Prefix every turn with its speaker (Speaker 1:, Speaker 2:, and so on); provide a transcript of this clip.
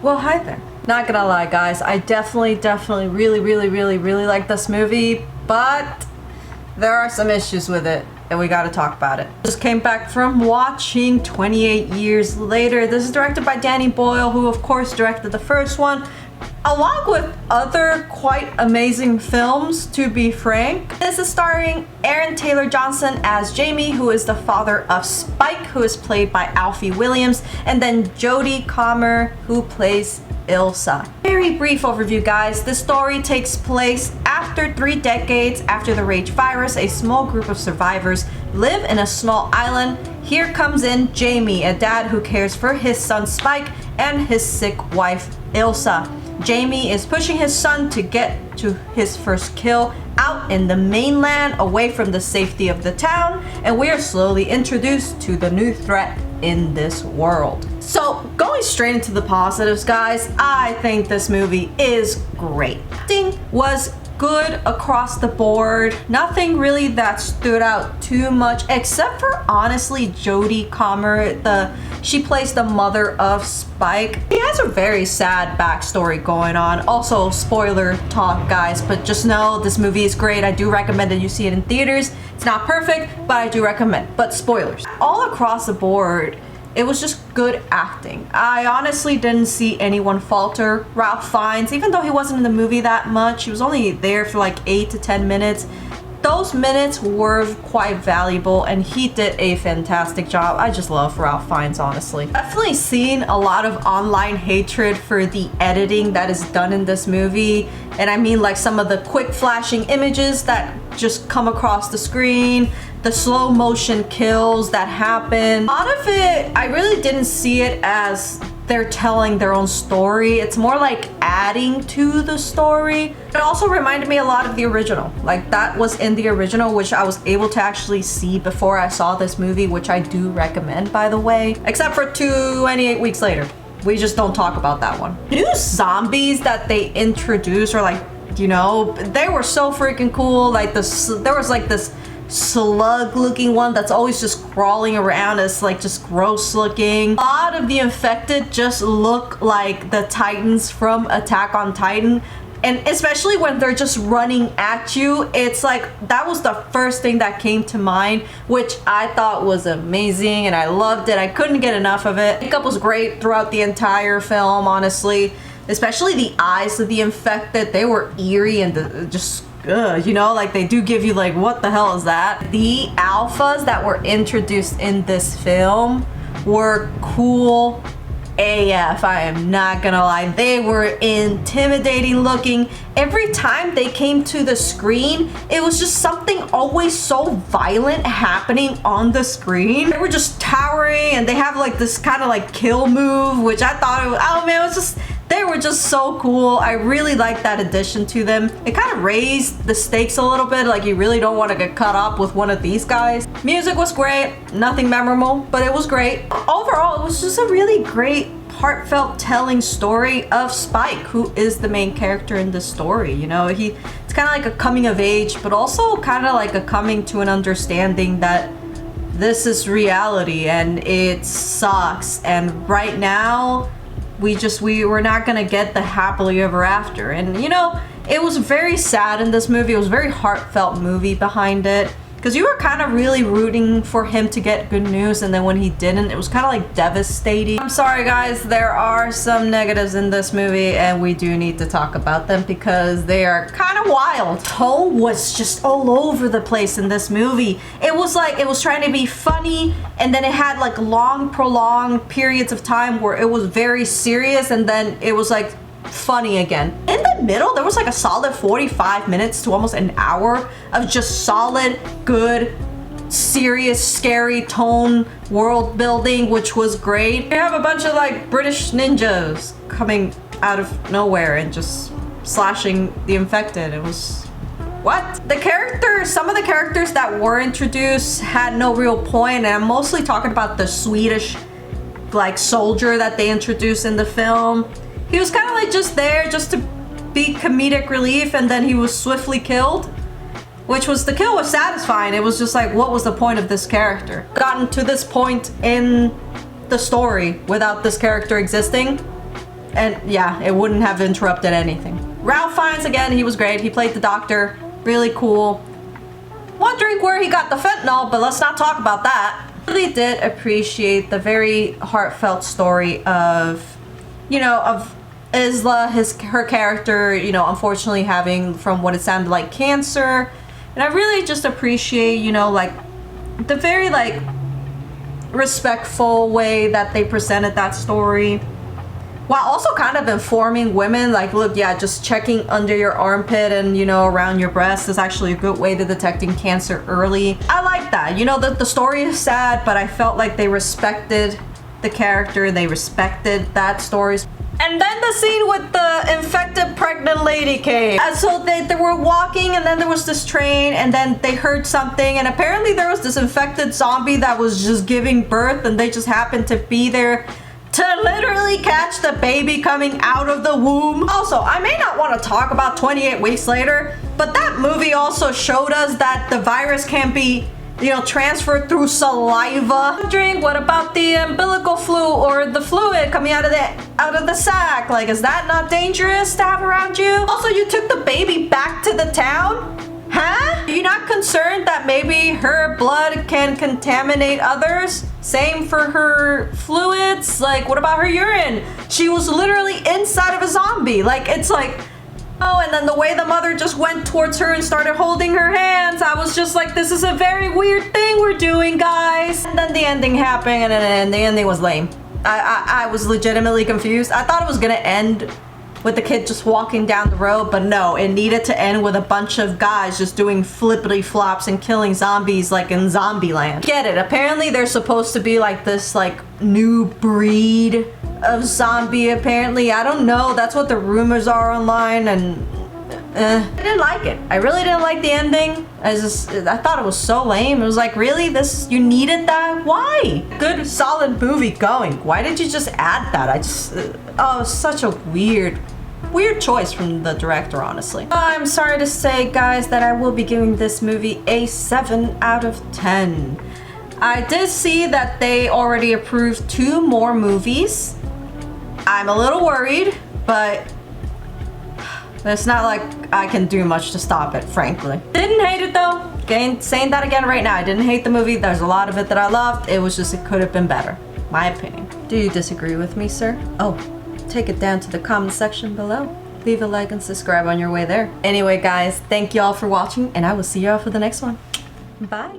Speaker 1: Well, hi there. Not gonna lie, guys, I definitely really like this movie, but there are some issues with it and we gotta talk about it. Just came back from watching 28 Years Later. This is directed by Danny Boyle, who of course directed the first one, along with other quite amazing films, to be frank. This is starring Aaron Taylor Johnson as Jamie, who is the father of Spike, who is played by Alfie Williams, and then Jodie Comer, who plays Ilsa. Very brief overview, guys. This story takes place after 3 decades after the Rage virus. A small group of survivors live in a small island. Here comes in Jamie, a dad who cares for his son Spike and his sick wife Ilsa. Jamie is pushing his son to get to his first kill out in the mainland, away from the safety of the town, and we are slowly introduced to the new threat in this world. So, going straight into the positives, guys, I think this movie is great. Acting was good across the board. Nothing really that stood out too much, except for honestly Jodie Comer. She plays the mother of Spike. He has a very sad backstory going on. Also, spoiler talk, guys, but just know this movie is great. I do recommend that you see it in theaters. It's not perfect, but I do recommend. But spoilers. All across the board, it was just good acting. I honestly didn't see anyone falter. Ralph Fiennes, even though he wasn't in the movie that much, he was only there for like 8 to 10 minutes. Those minutes were quite valuable and he did a fantastic job. I just love Ralph Fiennes, honestly. Definitely seen a lot of online hatred for the editing that is done in this movie. And I mean like some of the quick flashing images that just come across the screen, the slow motion kills that happen. A lot of it, I really didn't see it as they're telling their own story. It's more like adding to the story. It also reminded me a lot of the original. Like that was in the original, which I was able to actually see before I saw this movie, which I do recommend, by the way. Except for 28 Weeks Later. We just don't talk about that one. New zombies that they introduced are like, you know, they were so freaking cool. Like there was like this slug looking one that's always just crawling around. It's like just gross looking. A lot of the infected just look like the Titans from Attack on Titan, and especially when they're just running at you, it's like that was the first thing that came to mind, which I thought was amazing and I loved it. I couldn't get enough of it. Makeup was great throughout the entire film, honestly, especially the eyes of the infected. They were eerie and just you know, like they do give you like, what the hell is that? The alphas that were introduced in this film were cool AF. I am not gonna lie. They were intimidating looking. Every time they came to the screen, it was just something always so violent happening on the screen. They were just towering and they have like this kind of like kill move, which I thought it was, oh man, it was just, they were just so cool. I really liked that addition to them. It kind of raised the stakes a little bit, like you really don't want to get caught up with one of these guys. Music was great, nothing memorable, but it was great. Overall, it was just a really great, heartfelt telling story of Spike, who is the main character in this story. You know, it's kind of like a coming of age, but also kind of like a coming to an understanding that this is reality and it sucks. And right now, we're not gonna get the happily ever after. And you know, it was very sad in this movie. It was a very heartfelt movie behind it, because you were kind of really rooting for him to get good news, and then when he didn't, it was kind of like devastating. I'm sorry guys, there are some negatives in this movie and we do need to talk about them because they are kind of wild. Tone was just all over the place in this movie. It was like it was trying to be funny, and then it had like long prolonged periods of time where it was very serious, and then it was like funny again. In the middle, there was like a solid 45 minutes to almost an hour of just solid, good, serious, scary tone world building, which was great. You have a bunch of like British ninjas coming out of nowhere and just slashing the infected. It was, what? The characters, some of the characters that were introduced had no real point, and I'm mostly talking about the Swedish like soldier that they introduced in the film. He was kind of like just there just to be comedic relief, and then he was swiftly killed, which was, the kill was satisfying. It was just like, what was the point of this character? Gotten to this point in the story without this character existing, And yeah, it wouldn't have interrupted anything. Ralph Fiennes, again, he was great. He played the doctor. Really cool. Wondering where he got the fentanyl, but let's not talk about that. Really did appreciate the very heartfelt story of, you know, of Isla, her character, you know, unfortunately having, from what it sounded like, cancer. And I really just appreciate, you know, like, the very, like, respectful way that they presented that story, while also kind of informing women, like, look, yeah, just checking under your armpit and, you know, around your breast is actually a good way to detecting cancer early. I like that. You know, the story is sad, but I felt like they respected the character, they respected that story. And then the scene with the infected pregnant lady came. And so they were walking, and then there was this train, and then they heard something, and apparently there was this infected zombie that was just giving birth, and they just happened to be there to literally catch the baby coming out of the womb. Also, I may not want to talk about 28 weeks later, but that movie also showed us that the virus can be, you know, transferred through saliva. Wondering, what about the umbilical fluid or the fluid coming out of the sac? Like, is that not dangerous to have around you? Also, you took the baby back to the town? Huh? Are you not concerned that maybe her blood can contaminate others? Same for her fluids? Like, what about her urine? She was literally inside of a zombie. Like, it's like, oh, and then the way the mother just went towards her and started holding her hands, I was just like, this is a very weird thing we're doing, guys. And then the ending happened, and then the ending was lame. I was legitimately confused. I thought it was gonna end with the kid just walking down the road, but no, it needed to end with a bunch of guys just doing flippity flops and killing zombies like in Zombieland. Get it, apparently they're supposed to be like this like new breed of zombie, apparently. I don't know, that's what the rumors are online, and I didn't like it. I really didn't like the ending. I thought it was so lame. It was like, really? You needed that? Why? Good, solid movie going. Why did you just add that? Oh, such a weird choice from the director, honestly. I'm sorry to say, guys, that I will be giving this movie a 7 out of 10. I did see that they already approved 2 more movies. I'm a little worried, but it's not like I can do much to stop it, frankly. Didn't hate it though. Again, saying that again right now. I didn't hate the movie. There's a lot of it that I loved. It was just, it could have been better. My opinion. Do you disagree with me, sir? Oh, take it down to the comment section below. Leave a like and subscribe on your way there. Anyway, guys, thank y'all for watching, and I will see y'all for the next one. Bye.